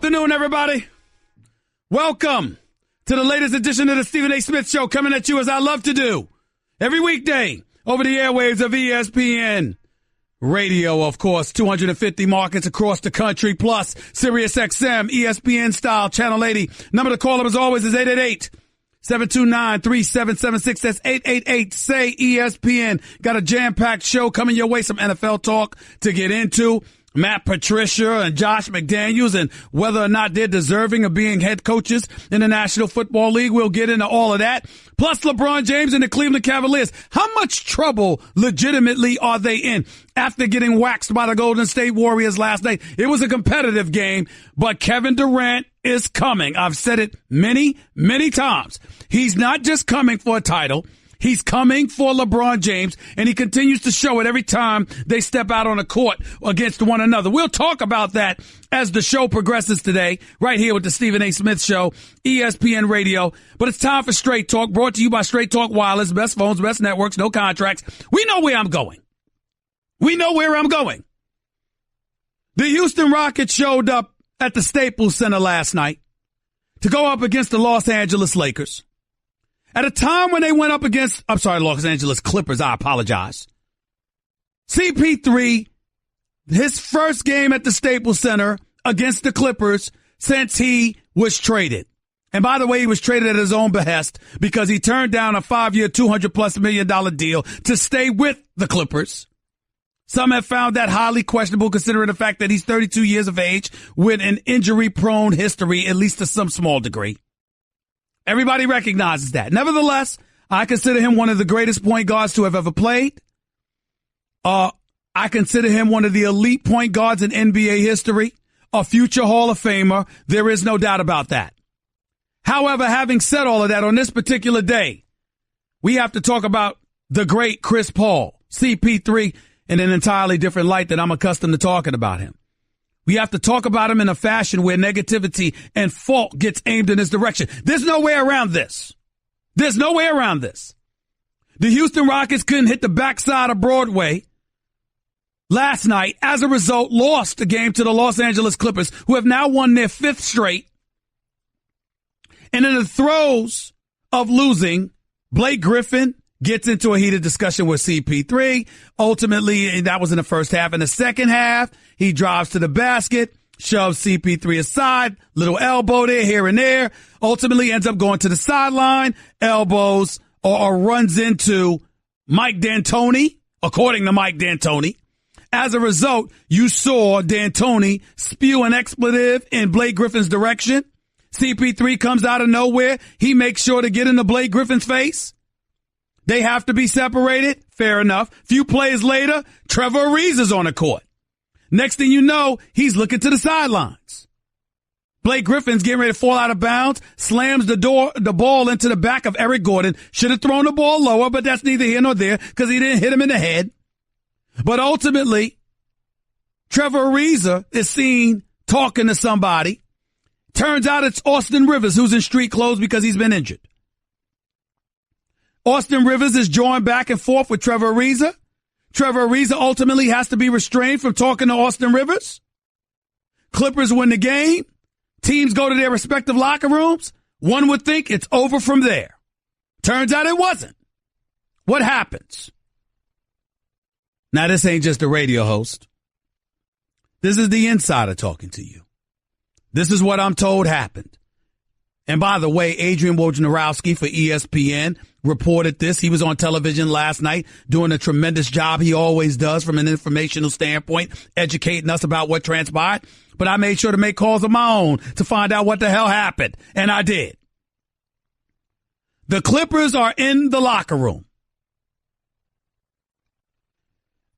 afternoon, everybody. Welcome to the latest edition of the Stephen A. Smith Show, coming at you as I love to do every weekday over the airwaves of ESPN Radio, of course, 250 markets across the country, plus Sirius XM, ESPN Style, Channel 80. Number to call up, as always, is 888-729-3776. That's 888-SAY-ESPN. Got a jam-packed show coming your way, some NFL talk to get into. Matt Patricia and Josh McDaniels and whether or not they're deserving of being head coaches in the National Football League. We'll get into all of that. Plus LeBron James and the Cleveland Cavaliers. How much trouble legitimately are they in after getting waxed by the Golden State Warriors last night? It was a competitive game, but Kevin Durant is coming. I've said it many, many times. He's not just coming for a title. He's coming for LeBron James, and he continues to show it every time they step out on a court against one another. We'll talk about that as the show progresses today, right here with the Stephen A. Smith Show, ESPN Radio. But it's time for Straight Talk, brought to you by Straight Talk Wireless, best phones, best networks, no contracts. We know where I'm going. We know where I'm going. The Houston Rockets showed up at the Staples Center last night to go up against the Los Angeles Lakers. At a time when they went up against, Los Angeles Clippers, I apologize. CP3, his first game at the Staples Center against the Clippers since he was traded. And by the way, he was traded at his own behest because he turned down a 5-year, $200+ million deal to stay with the Clippers. Some have found that highly questionable considering the fact that he's 32 years of age with an injury-prone history, at least to some small degree. Everybody recognizes that. Nevertheless, I consider him one of the greatest point guards to have ever played. I consider him one of the elite point guards in NBA history, a future Hall of Famer. There is no doubt about that. However, having said all of that, on this particular day, we have to talk about the great Chris Paul, CP3, in an entirely different light than I'm accustomed to talking about him. We have to talk about him in a fashion where negativity and fault gets aimed in his direction. There's no way around this. There's no way around this. The Houston Rockets couldn't hit the backside of Broadway last night. As a result, lost the game to the Los Angeles Clippers, who have now won their 5th straight. And in the throes of losing, Blake Griffin gets into a heated discussion with CP3. Ultimately, that was in the first half. In the second half, he drives to the basket, shoves CP3 aside, little elbow there, here and there. Ultimately ends up going to the sideline, elbows or runs into Mike D'Antoni, according to Mike D'Antoni. As a result, you saw D'Antoni spew an expletive in Blake Griffin's direction. CP3 comes out of nowhere. He makes sure to get into Blake Griffin's face. They have to be separated. Fair enough. Few plays later, Trevor Ariza is on the court. Next thing you know, he's looking to the sidelines. Blake Griffin's getting ready to fall out of bounds, slams the ball into the back of Eric Gordon. Should have thrown the ball lower, but that's neither here nor there because he didn't hit him in the head. But ultimately, Trevor Ariza is seen talking to somebody. Turns out it's Austin Rivers, who's in street clothes because he's been injured. Austin Rivers is joined back and forth with Trevor Ariza. Trevor Ariza ultimately has to be restrained from talking to Austin Rivers. Clippers win the game. Teams go to their respective locker rooms. One would think it's over from there. Turns out it wasn't. What happens? Now, this ain't just a radio host. This is the insider talking to you. This is what I'm told happened. And by the way, Adrian Wojnarowski for ESPN reported this. He was on television last night doing a tremendous job he always does from an informational standpoint, educating us about what transpired. But I made sure to make calls of my own to find out what the hell happened. And I did. The Clippers are in the locker room.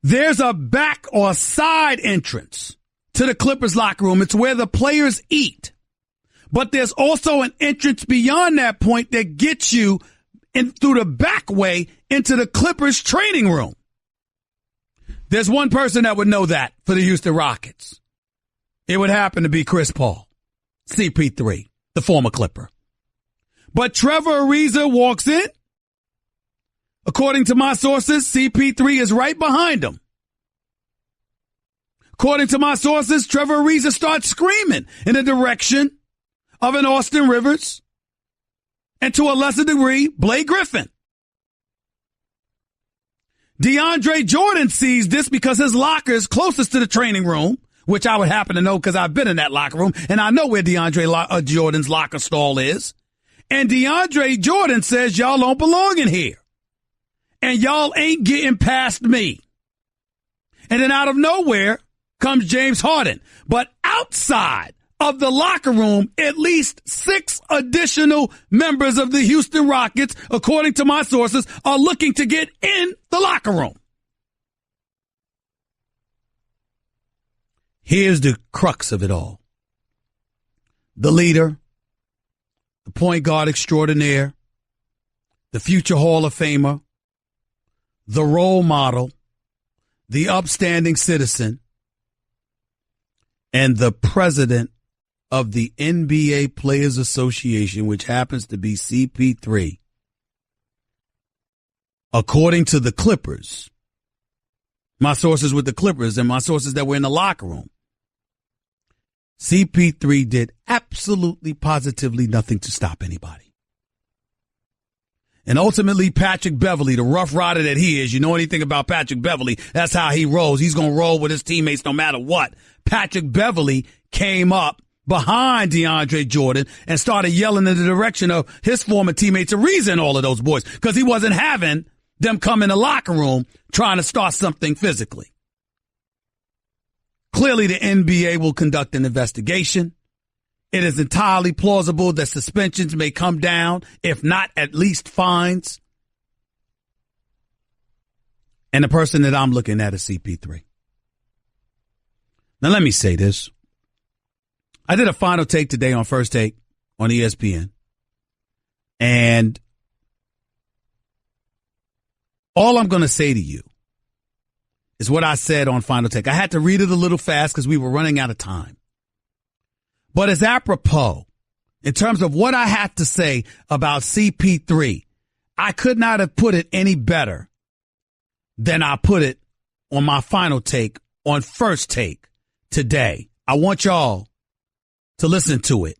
There's a back or side entrance to the Clippers locker room. It's where the players eat. But there's also an entrance beyond that point that gets you in through the back way into the Clippers training room. There's one person that would know that for the Houston Rockets. It would happen to be Chris Paul, CP3, the former Clipper. But Trevor Ariza walks in. According to my sources, CP3 is right behind him. According to my sources, Trevor Ariza starts screaming in the direction of an Austin Rivers and to a lesser degree, Blake Griffin. DeAndre Jordan sees this because his locker is closest to the training room, which I would happen to know because I've been in that locker room and I know where DeAndre Jordan's locker stall is. And DeAndre Jordan says y'all don't belong in here and y'all ain't getting past me. And then out of nowhere comes James Harden. But outside of the locker room, at least 6 additional members of the Houston Rockets, according to my sources, are looking to get in the locker room. Here's the crux of it all. The leader, the point guard extraordinaire, the future Hall of Famer, the role model, the upstanding citizen, and the president of the NBA Players Association, which happens to be CP3. According to the Clippers, my sources with the Clippers and my sources that were in the locker room, CP3 did absolutely positively nothing to stop anybody. And ultimately, Patrick Beverley, the rough rider that he is, you know anything about Patrick Beverley, that's how he rolls. He's going to roll with his teammates no matter what. Patrick Beverley came up behind DeAndre Jordan and started yelling in the direction of his former teammates, Ariza and all of those boys, because he wasn't having them come in the locker room trying to start something physically. Clearly, the NBA will conduct an investigation. It is entirely plausible that suspensions may come down, if not at least fines. And the person that I'm looking at is CP3. Now, let me say this. I did a final take today on First Take on ESPN. And all I'm going to say to you is what I said on Final Take. I had to read it a little fast because we were running out of time. But it's apropos in terms of what I have to say about CP3. I could not have put it any better than I put it on my Final Take on First Take today. I want y'all to listen to it.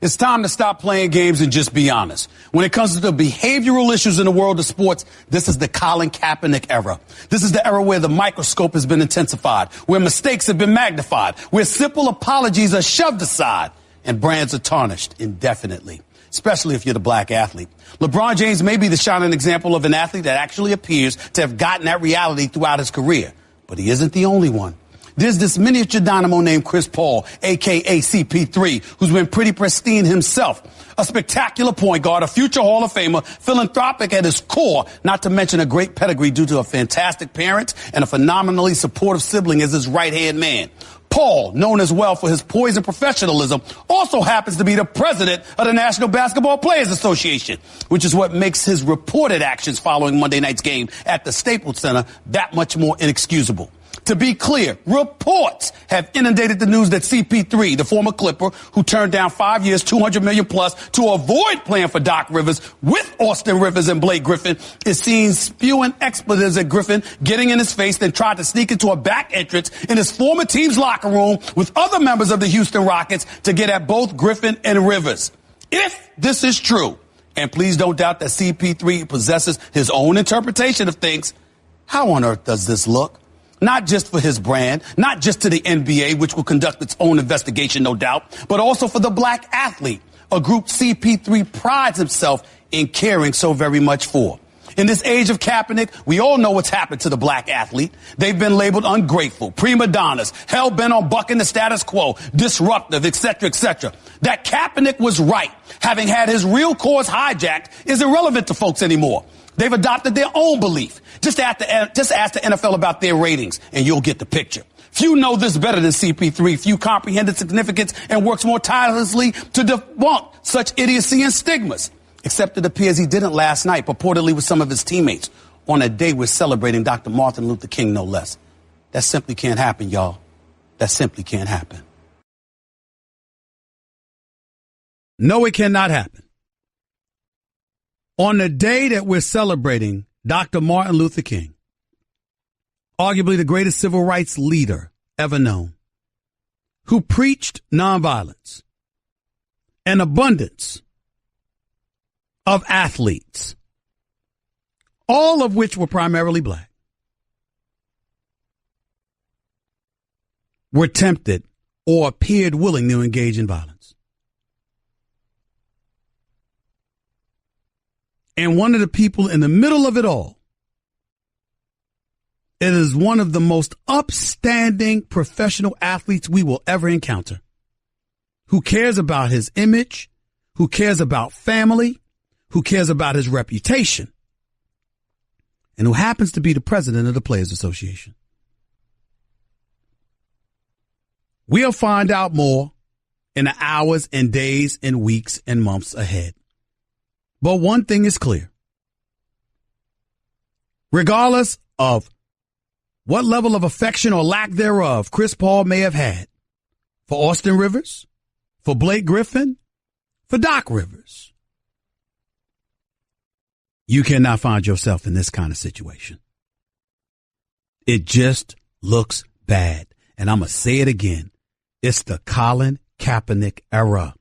It's time to stop playing games and just be honest. When it comes to the behavioral issues in the world of sports, this is the Colin Kaepernick era. This is the era where the microscope has been intensified, where mistakes have been magnified, where simple apologies are shoved aside and brands are tarnished indefinitely, especially if you're the black athlete. LeBron James may be the shining example of an athlete that actually appears to have gotten that reality throughout his career, but he isn't the only one. There's this miniature dynamo named Chris Paul, a.k.a. CP3, who's been pretty pristine himself. A spectacular point guard, a future Hall of Famer, philanthropic at his core, not to mention a great pedigree due to a fantastic parent and a phenomenally supportive sibling as his right-hand man. Paul, known as well for his poise and professionalism, also happens to be the president of the National Basketball Players Association, which is what makes his reported actions following Monday night's game at the Staples Center that much more inexcusable. To be clear, reports have inundated the news that CP3, the former Clipper, who turned down 5 years, $200 million plus to avoid playing for Doc Rivers with Austin Rivers and Blake Griffin, is seen spewing expletives at Griffin, getting in his face, then tried to sneak into a back entrance in his former team's locker room with other members of the Houston Rockets to get at both Griffin and Rivers. If this is true, and please don't doubt that CP3 possesses his own interpretation of things, how on earth does this look? Not just for his brand, not just to the NBA, which will conduct its own investigation, no doubt, but also for the black athlete, a group CP3 prides himself in caring so very much for. In this age of Kaepernick, we all know what's happened to the black athlete. They've been labeled ungrateful, prima donnas, hell-bent on bucking the status quo, disruptive, etc., etc. That Kaepernick was right, having had his real cause hijacked, is irrelevant to folks anymore. They've adopted their own belief. Just ask the NFL about their ratings, and you'll get the picture. Few know this better than CP3. Few comprehend its significance and works more tirelessly to debunk such idiocy and stigmas. Except it appears he didn't last night, purportedly with some of his teammates, on a day we're celebrating Dr. Martin Luther King, no less. That simply can't happen, y'all. That simply can't happen. No, it cannot happen. On the day that we're celebrating Dr. Martin Luther King, arguably the greatest civil rights leader ever known, who preached nonviolence, an abundance of athletes, all of which were primarily black, were tempted or appeared willing to engage in violence. And one of the people in the middle of it all, it is one of the most upstanding professional athletes we will ever encounter, who cares about his image, who cares about family, who cares about his reputation, and who happens to be the president of the Players Association. We'll find out more in the hours and days and weeks and months ahead. But one thing is clear. Regardless of what level of affection or lack thereof Chris Paul may have had for Austin Rivers, for Blake Griffin, for Doc Rivers, you cannot find yourself in this kind of situation. It just looks bad. And I'm going to say it again. It's the Colin Kaepernick era.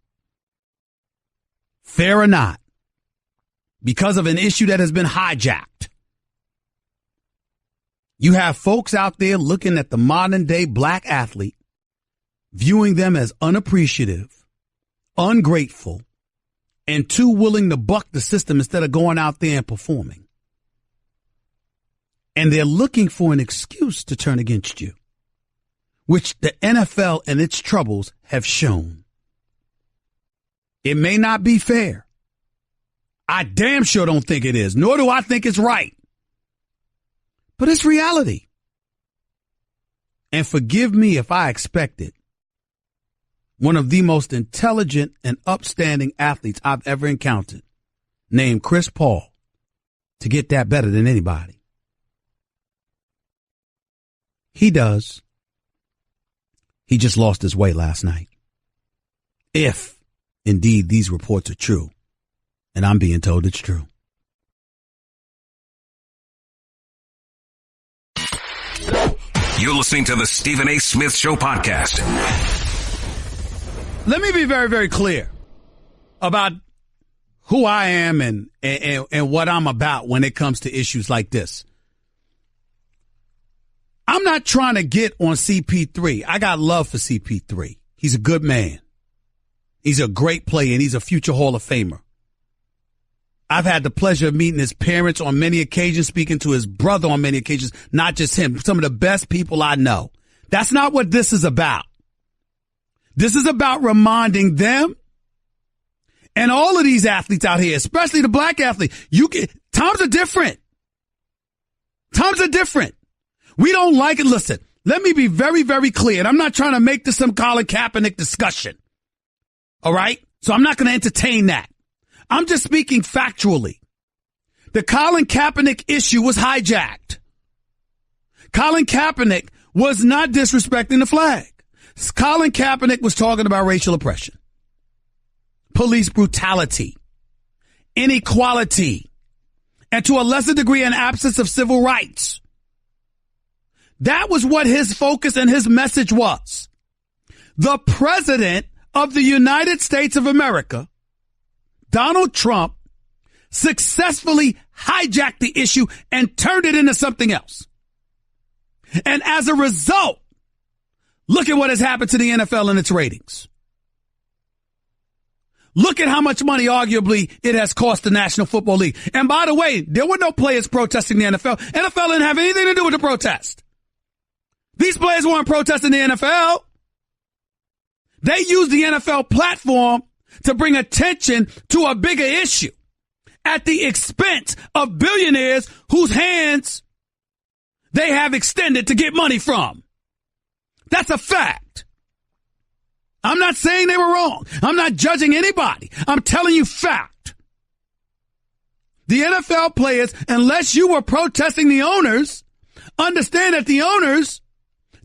Fair or not, because of an issue that has been hijacked, you have folks out there looking at the modern day black athlete, viewing them as unappreciative, ungrateful, and too willing to buck the system instead of going out there and performing. And they're looking for an excuse to turn against you, which the NFL and its troubles have shown. It may not be fair. I damn sure don't think it is, nor do I think it's right. But it's reality. And forgive me if I expected one of the most intelligent and upstanding athletes I've ever encountered, named Chris Paul, to get that better than anybody. He does. He just lost his way last night. If, indeed, these reports are true, and I'm being told it's true. You're listening to the Stephen A. Smith Show podcast. Let me be very, very clear about who I am and what I'm about when it comes to issues like this. I'm not trying to get on CP3. I got love for CP3. He's a good man. He's a great player, and he's a future Hall of Famer. I've had the pleasure of meeting his parents on many occasions, speaking to his brother on many occasions, not just him, some of the best people I know. That's not what this is about. This is about reminding them and all of these athletes out here, especially the black athlete. Times are different. Times are different. We don't like it. Listen, let me be very, very clear. And I'm not trying to make this some Colin Kaepernick discussion. All right? So I'm not going to entertain that. I'm just speaking factually. The Colin Kaepernick issue was hijacked. Colin Kaepernick was not disrespecting the flag. Colin Kaepernick was talking about racial oppression, police brutality, inequality, and to a lesser degree, an absence of civil rights. That was what his focus and his message was. The president of the United States of America, Donald Trump, successfully hijacked the issue and turned it into something else. And as a result, look at what has happened to the NFL and its ratings. Look at how much money, arguably, it has cost the National Football League. And by the way, there were no players protesting the NFL. NFL didn't have anything to do with the protest. These players weren't protesting the NFL. They used the NFL platform to bring attention to a bigger issue at the expense of billionaires whose hands they have extended to get money from. That's a fact. I'm not saying they were wrong. I'm not judging anybody. I'm telling you fact. The NFL players, unless you were protesting the owners, understand that the owners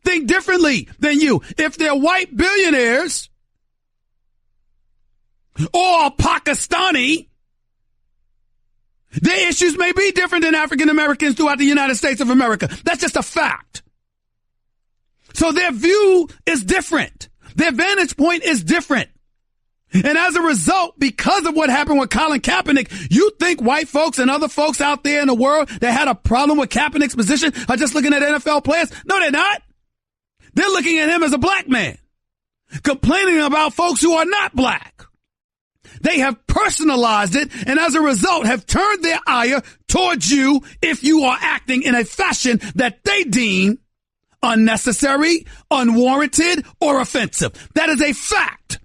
think differently than you. If they're white billionaires or Pakistani, Their issues may be different than African Americans throughout the United States of America. That's just a fact. So their view is different. Their vantage point is different. And as a result, because of what happened with Colin Kaepernick, you think white folks and other folks out there in the world that had a problem with Kaepernick's position are just looking at NFL players? No, they're not. They're looking at him as a black man, complaining about folks who are not black. They have personalized it and as a result have turned their ire towards you if you are acting in a fashion that they deem unnecessary, unwarranted, or offensive. That is a fact.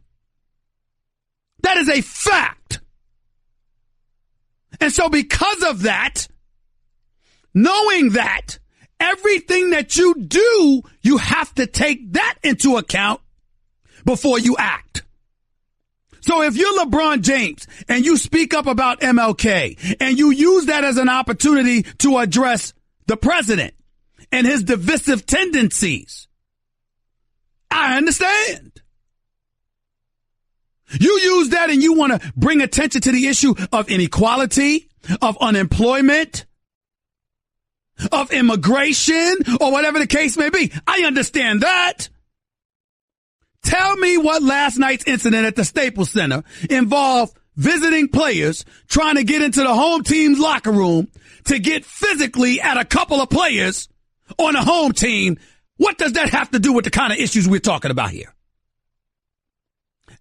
That is a fact. And so because of that, knowing that, everything that you do, you have to take that into account before you act. So if you're LeBron James and you speak up about MLK and you use that as an opportunity to address the president and his divisive tendencies, I understand. You use that and you want to bring attention to the issue of inequality, of unemployment, of immigration, or whatever the case may be. I understand that. Tell me what last night's incident at the Staples Center involved visiting players trying to get into the home team's locker room to get physically at a couple of players on the home team. What does that have to do with the kind of issues we're talking about here?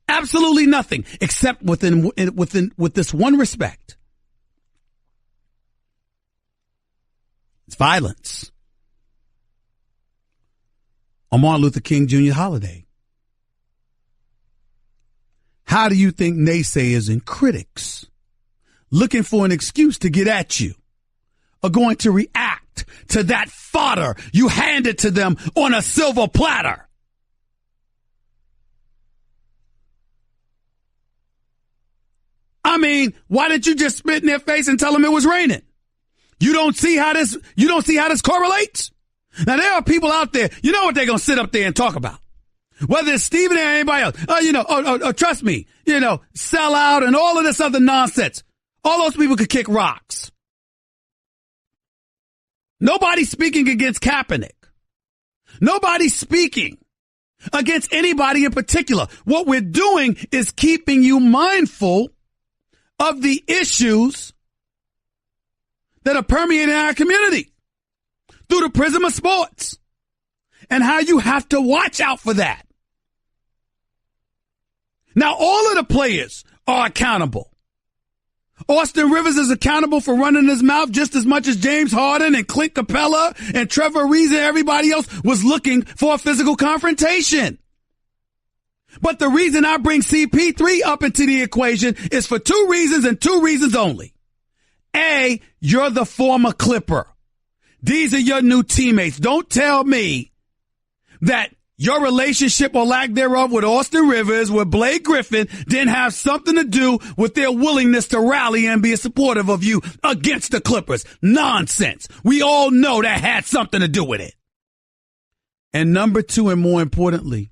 Absolutely nothing, except with this one respect. It's violence. On Martin Luther King Jr. holiday. How do you think naysayers and critics looking for an excuse to get at you are going to react to that fodder you handed to them on a silver platter? I mean, why didn't you just spit in their face and tell them it was raining? You don't see how this correlates? Now there are people out there, you know what they're going to sit up there and talk about. Whether it's Stephen or anybody else, trust me, sell out and all of this other nonsense. All those people could kick rocks. Nobody's speaking against Kaepernick. Nobody's speaking against anybody in particular. What we're doing is keeping you mindful of the issues that are permeating our community through the prism of sports and how you have to watch out for that. Now, all of the players are accountable. Austin Rivers is accountable for running his mouth just as much as James Harden and Clint Capella and Trevor Ariza and everybody else was looking for a physical confrontation. But the reason I bring CP3 up into the equation is for two reasons and two reasons only. A, you're the former Clipper. These are your new teammates. Don't tell me that your relationship or lack thereof with Austin Rivers, with Blake Griffin, didn't have something to do with their willingness to rally and be supportive of you against the Clippers. Nonsense. We all know that had something to do with it. And number two, and more importantly,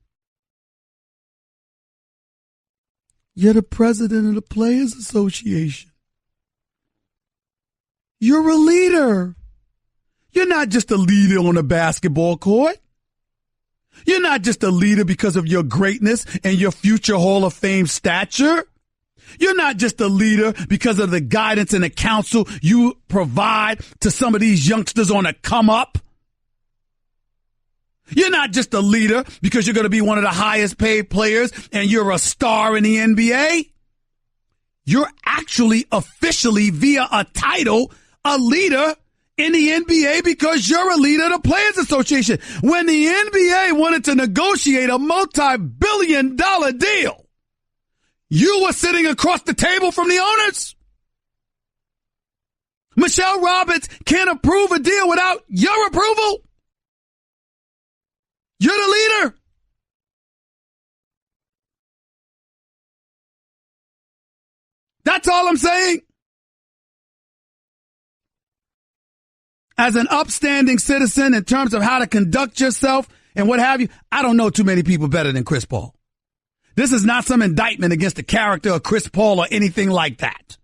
you're the president of the Players Association. You're a leader. You're not just a leader on a basketball court. You're not just a leader because of your greatness and your future Hall of Fame stature. You're not just a leader because of the guidance and the counsel you provide to some of these youngsters on a come up. You're not just a leader because you're going to be one of the highest paid players and you're a star in the NBA. You're actually officially via a title, a leader in the NBA because you're a leader of the Players Association. When the NBA wanted to negotiate a multi-billion-dollar deal, you were sitting across the table from the owners. Michelle Roberts can't approve a deal without your approval. You're the leader. That's all I'm saying. As an upstanding citizen in terms of how to conduct yourself and what have you, I don't know too many people better than Chris Paul. This is not some indictment against the character of Chris Paul or anything like that.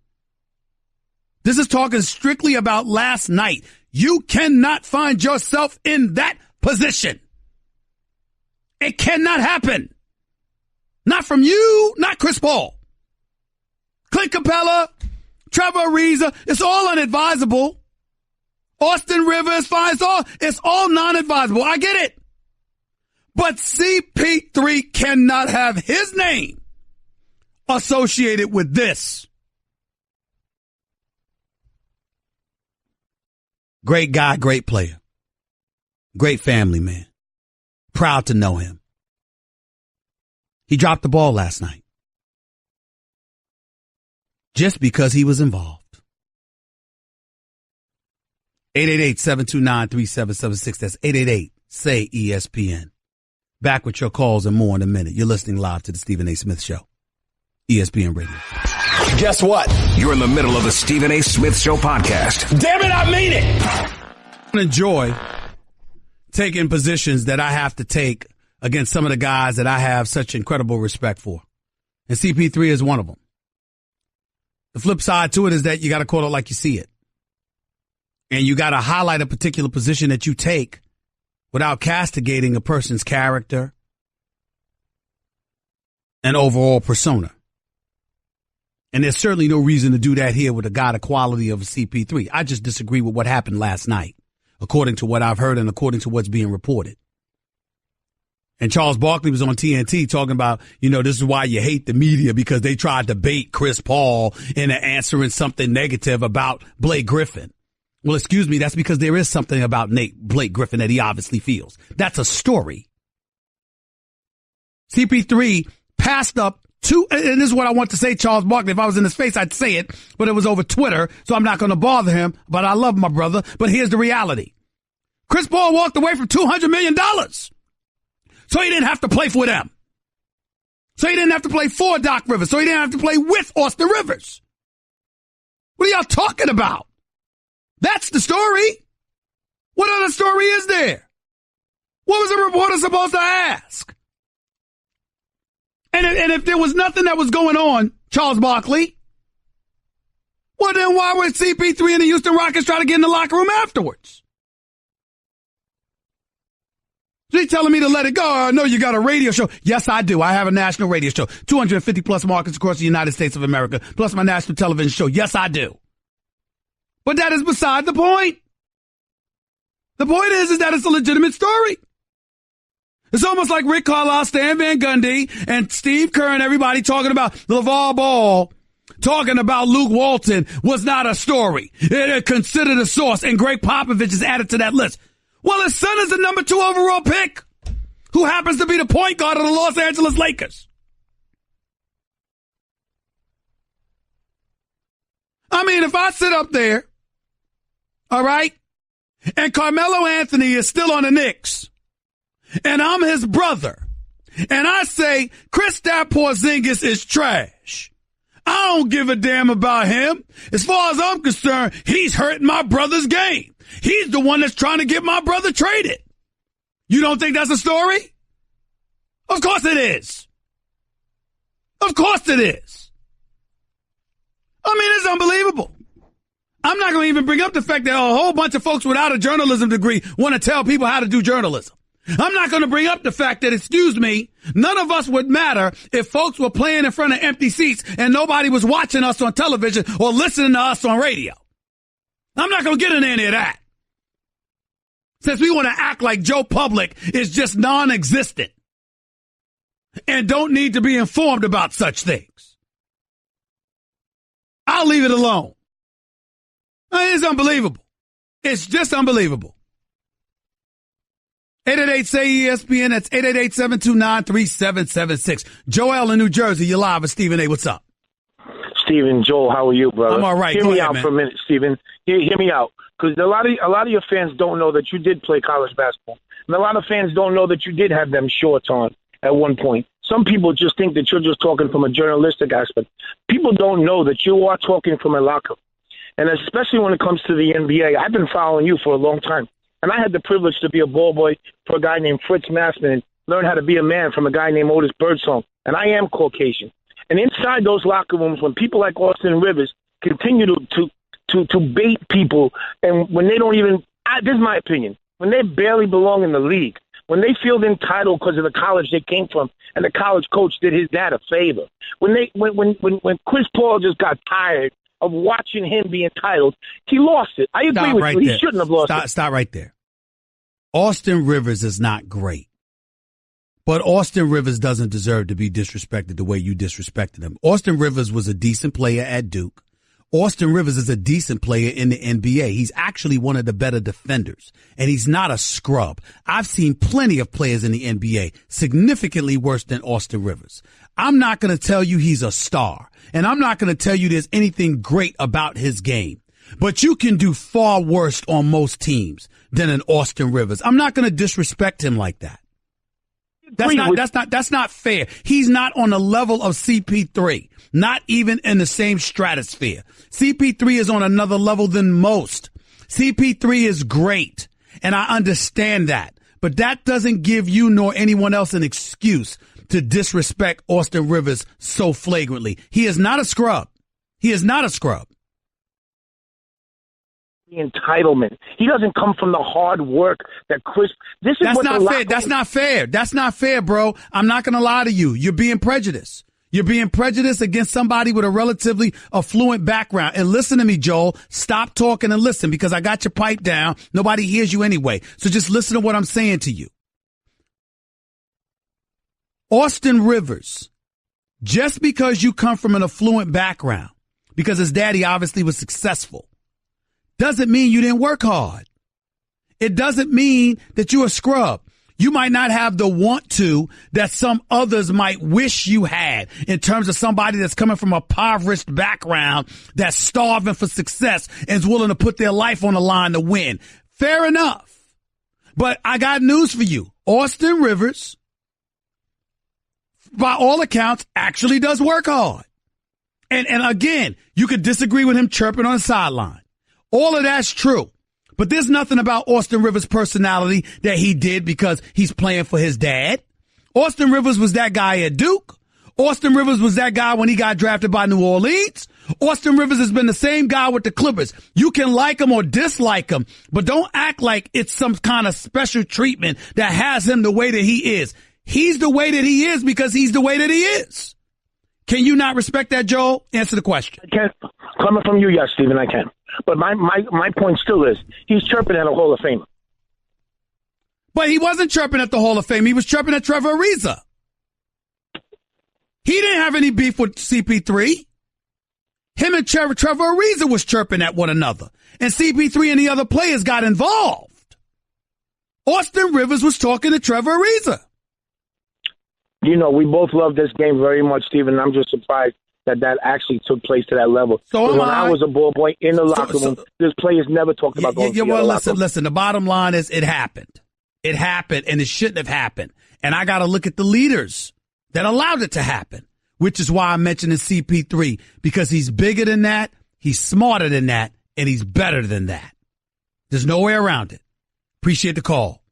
This is talking strictly about last night. You cannot find yourself in that position. It cannot happen. Not from you, not Chris Paul. Clint Capella, Trevor Ariza, it's all unadvisable. Austin Rivers, fine, it's all non-advisable. I get it. But CP3 cannot have his name associated with this. Great guy, great player. Great family man. Proud to know him. He dropped the ball last night. Just because he was involved. 888-729-3776. That's 888-SAY-ESPN. Back with your calls and more in a minute. You're listening live to the Stephen A. Smith Show. ESPN Radio. Guess what? You're in the middle of the Stephen A. Smith Show podcast. Damn it, I mean it! I enjoy taking positions that I have to take against some of the guys that I have such incredible respect for. And CP3 is one of them. The flip side to it is that you got to call it like you see it. And you got to highlight a particular position that you take without castigating a person's character and overall persona. And there's certainly no reason to do that here with a guy the quality of a CP3. I just disagree with what happened last night, according to what I've heard and according to what's being reported. And Charles Barkley was on TNT talking about, this is why you hate the media, because they tried to bait Chris Paul into answering something negative about Blake Griffin. Well, excuse me, that's because there is something about Blake Griffin that he obviously feels. That's a story. CP3 passed up and this is what I want to say, Charles Barkley. If I was in his face, I'd say it, but it was over Twitter, so I'm not going to bother him, but I love my brother. But here's the reality. Chris Paul walked away from $200 million. So he didn't have to play for them. So he didn't have to play for Doc Rivers. So he didn't have to play with Austin Rivers. What are y'all talking about? That's the story. What other story is there? What was the reporter supposed to ask? And if there was nothing that was going on, Charles Barkley, well, then why would CP3 and the Houston Rockets try to get in the locker room afterwards? So you're telling me to let it go? I know you got a radio show. Yes, I do. I have a national radio show. 250 plus markets across the United States of America, plus my national television show. Yes, I do. But that is beside the point. The point is that it's a legitimate story. It's almost like Rick Carlisle, Stan Van Gundy, and Steve Kerr and everybody talking about LeVar Ball, talking about Luke Walton was not a story. It considered a source, and Greg Popovich is added to that list. Well, his son is the number 2 overall pick, who happens to be the point guard of the Los Angeles Lakers. I mean, if I sit up there, all right, and Carmelo Anthony is still on the Knicks, and I'm his brother, and I say Kristaps Porzingis is trash, I don't give a damn about him. As far as I'm concerned, he's hurting my brother's game. He's the one that's trying to get my brother traded. You don't think that's a story? Of course it is. Of course it is. I mean, it's unbelievable. I'm not going to even bring up the fact that a whole bunch of folks without a journalism degree want to tell people how to do journalism. I'm not going to bring up the fact that, excuse me, none of us would matter if folks were playing in front of empty seats and nobody was watching us on television or listening to us on radio. I'm not going to get into any of that. Since we want to act like Joe Public is just non-existent and don't need to be informed about such things. I'll leave it alone. It's unbelievable. It's just unbelievable. 888-SAY-ESPN. That's 888-729-3776. Joel in New Jersey, you're live with Stephen A. What's up? Stephen, Joel, how are you, brother? I'm all right. Hear Go me ahead, out man. for a minute, Stephen. Hear me out. Because a lot of your fans don't know that you did play college basketball. And a lot of fans don't know that you did have them shorts on at one point. Some people just think that you're just talking from a journalistic aspect. People don't know that you are talking from a locker room. And especially when it comes to the NBA, I've been following you for a long time. And I had the privilege to be a ball boy for a guy named Fritz Massman and learn how to be a man from a guy named Otis Birdsong. And I am Caucasian. And inside those locker rooms, when people like Austin Rivers continue to to bait people, and when they don't even. This is my opinion. When they barely belong in the league, when they feel entitled because of the college they came from, and the college coach did his dad a favor. When Chris Paul just got tired of watching him be entitled, he lost it. I agree with you. He shouldn't have lost it. Stop right there. Austin Rivers is not great. But Austin Rivers doesn't deserve to be disrespected the way you disrespected him. Austin Rivers was a decent player at Duke. Austin Rivers is a decent player in the NBA. He's actually one of the better defenders, and he's not a scrub. I've seen plenty of players in the NBA significantly worse than Austin Rivers. I'm not going to tell you he's a star, and I'm not going to tell you there's anything great about his game. But you can do far worse on most teams than an Austin Rivers. I'm not going to disrespect him like that. That's not fair. He's not on the level of CP3, not even in the same stratosphere. CP3 is on another level than most. CP3 is great, and I understand that. But that doesn't give you nor anyone else an excuse to disrespect Austin Rivers so flagrantly. He is not a scrub. He is not a scrub. Entitlement. He doesn't come from the hard work that Chris. That's not fair. That's not fair. That's not fair, bro. I'm not going to lie to you. You're being prejudiced. You're being prejudiced against somebody with a relatively affluent background. And listen to me, Joel. Stop talking and listen, because I got your pipe down. Nobody hears you anyway. So just listen to what I'm saying to you. Austin Rivers, just because you come from an affluent background, because his daddy obviously was successful, doesn't mean you didn't work hard. It doesn't mean that you're a scrub. You might not have the want to that some others might wish you had in terms of somebody that's coming from a impoverished background that's starving for success and is willing to put their life on the line to win. Fair enough. But I got news for you. Austin Rivers, by all accounts, actually does work hard. And again, you could disagree with him chirping on the sideline. All of that's true. But there's nothing about Austin Rivers' personality that he did because he's playing for his dad. Austin Rivers was that guy at Duke. Austin Rivers was that guy when he got drafted by New Orleans. Austin Rivers has been the same guy with the Clippers. You can like him or dislike him, but don't act like it's some kind of special treatment that has him the way that he is. He's the way that he is because he's the way that he is. Can you not respect that, Joel? Answer the question. I can. Coming from you, yes, Stephen, I can. But my point still is he's chirping at a Hall of Famer. But he wasn't chirping at the Hall of Fame. He was chirping at Trevor Ariza. He didn't have any beef with CP3. Him and Trevor Ariza was chirping at one another. And CP3 and the other players got involved. Austin Rivers was talking to Trevor Ariza. You know, we both love this game very much, Stephen. I'm just surprised that actually took place to that level. So when I was a ball boy in the locker room, these players never talked about going to the locker room. Listen, the bottom line is it happened. It happened, and it shouldn't have happened. And I got to look at the leaders that allowed it to happen, which is why I'm mentioning CP3, because he's bigger than that, he's smarter than that, and he's better than that. There's no way around it. Appreciate the call.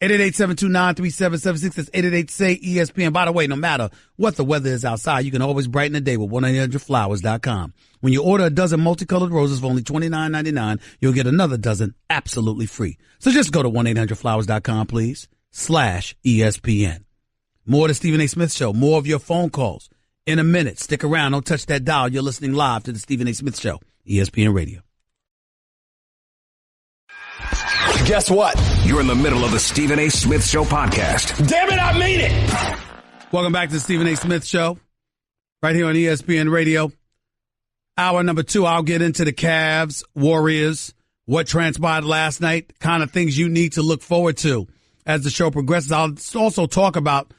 888-729-3776. That's 888-SAY-ESPN. By the way, no matter what the weather is outside, you can always brighten the day with 1-800-Flowers.com. When you order a dozen multicolored roses for only $29.99, you'll get another dozen absolutely free. So just go to 1-800-Flowers.com, please, /ESPN. More of the Stephen A. Smith Show. More of your phone calls in a minute. Stick around. Don't touch that dial. You're listening live to the Stephen A. Smith Show, ESPN Radio. Guess what? You're in the middle of the Stephen A. Smith Show podcast. Damn it, I mean it! Welcome back to the Stephen A. Smith Show, right here on ESPN Radio. Hour number 2, I'll get into the Cavs, Warriors, what transpired last night, kind of things you need to look forward to as the show progresses. I'll also talk about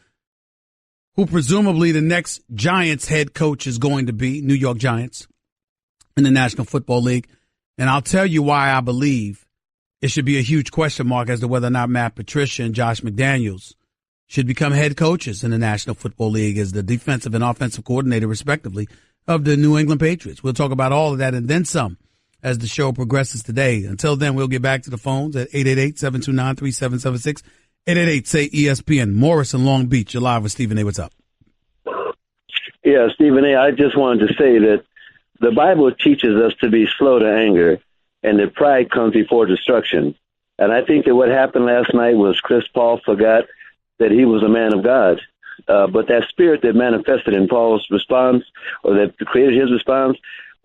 who presumably the next Giants head coach is going to be, New York Giants, in the National Football League. And I'll tell you why I believe it should be a huge question mark as to whether or not Matt Patricia and Josh McDaniels should become head coaches in the National Football League as the defensive and offensive coordinator, respectively, of the New England Patriots. We'll talk about all of that and then some as the show progresses today. Until then, we'll get back to the phones at 888-729-3776, 888-SAY-ESPN. Morris in Long Beach, you're live with Stephen A. What's up? Yeah, Stephen A., I just wanted to say that the Bible teaches us to be slow to anger, and that pride comes before destruction. And I think that what happened last night was Chris Paul forgot that he was a man of God. But that spirit that manifested in Paul's response, or that created his response,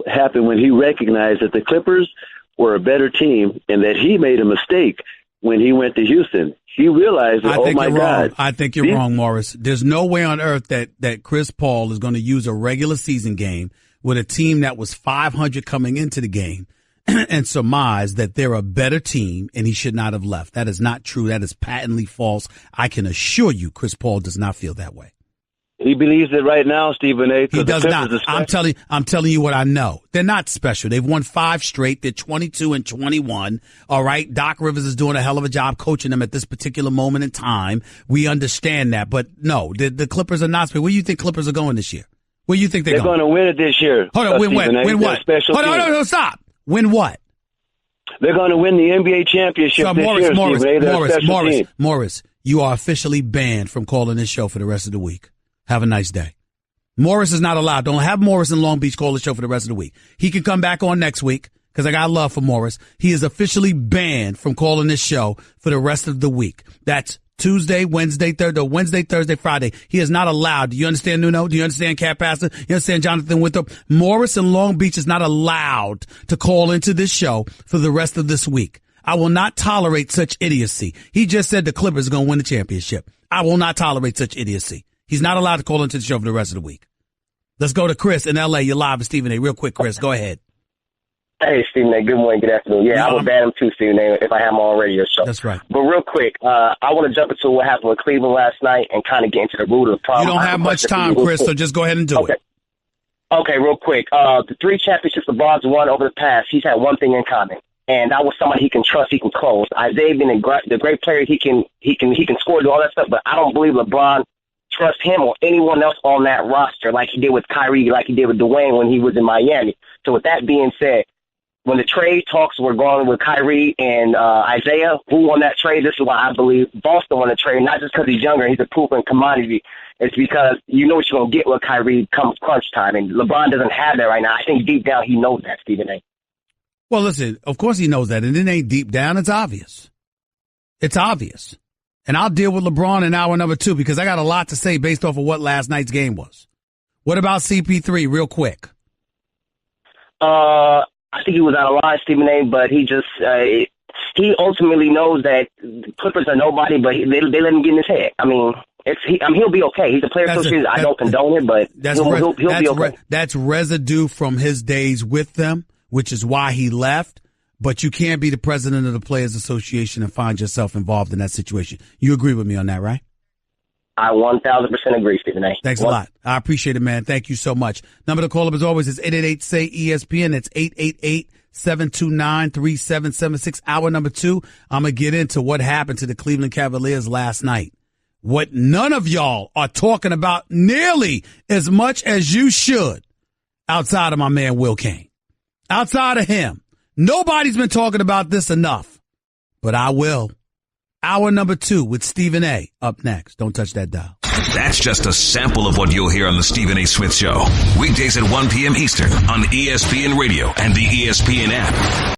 happened when he recognized that the Clippers were a better team and that he made a mistake when he went to Houston. He realized that, oh, my God. I think you're wrong, Morris. There's no way on earth that Chris Paul is going to use a regular season game with a team that was 500 coming into the game and surmise that they're a better team and he should not have left. That is not true. That is patently false. I can assure you Chris Paul does not feel that way. He believes it right now, Stephen A. He does not. I'm telling you what I know. They're not special. They've won 5 straight. They're 22-21. All right. Doc Rivers is doing a hell of a job coaching them at this particular moment in time. We understand that. But no, the Clippers are not special. Where do you think Clippers are going this year? Where do you think they're going? They're going to win it this year. Hold on. Win what? Hold on. Stop. Win what? They're going to win the NBA championship this year, Morris, you are officially banned from calling this show for the rest of the week. Have a nice day. Morris is not allowed. Don't have Morris in Long Beach call the show for the rest of the week. He can come back on next week because I got love for Morris. He is officially banned from calling this show for the rest of the week. That's Tuesday, Wednesday, Thursday, Friday. He is not allowed. Do you understand, Nuno? Do you understand, Cat Pastor? You understand, Jonathan Winthrop? Morris in Long Beach is not allowed to call into this show for the rest of this week. I will not tolerate such idiocy. He just said the Clippers are going to win the championship. I will not tolerate such idiocy. He's not allowed to call into the show for the rest of the week. Let's go to Chris in L.A. You're live with Stephen A. Real quick, Chris. Go ahead. Hey, Stephen A. Good morning, good afternoon. Yeah, I would ban him too, Stephen A., if I have him on radio show. That's right. But real quick, I want to jump into what happened with Cleveland last night and kind of get into the root of the problem. You don't have much time, Chris, so just go ahead and do it. Okay, real quick. The 3 championships LeBron's won over the past, he's had one thing in common, and that was somebody he can trust, he can close. Isaiah being the great player, he can score, do all that stuff, but I don't believe LeBron trust him or anyone else on that roster like he did with Kyrie, like he did with Dwayne when he was in Miami. So with that being said, when the trade talks were going with Kyrie and Isaiah, who won that trade? This is why I believe Boston won the trade, not just because he's younger, he's a proven commodity. It's because you know what you're going to get with Kyrie come crunch time, and LeBron doesn't have that right now. I think deep down he knows that, Stephen A. Well, listen, of course he knows that, and it ain't deep down. It's obvious. It's obvious. And I'll deal with LeBron in hour number 2 because I got a lot to say based off of what last night's game was. What about CP3 real quick? I think he was out of line, Stephen A., but he just he ultimately knows that the Clippers are nobody, but they let him get in his head. I mean, he'll be okay. He's a player coach. I don't condone it, but he'll be okay. That's residue from his days with them, which is why he left. But you can't be the president of the Players Association and find yourself involved in that situation. You agree with me on that, right? I 1,000% agree, Stephen A. Thanks a lot. I appreciate it, man. Thank you so much. Number to call up as always is 888-SAY-ESPN. That's 888-729-3776. Hour number 2, I'm going to get into what happened to the Cleveland Cavaliers last night. What none of y'all are talking about nearly as much as you should outside of my man Will Kane. Outside of him. Nobody's been talking about this enough, but I will. Hour number 2 with Stephen A. up next. Don't touch that dial. That's just a sample of what you'll hear on the Stephen A. Smith Show. Weekdays at 1 p.m. Eastern on ESPN Radio and the ESPN app.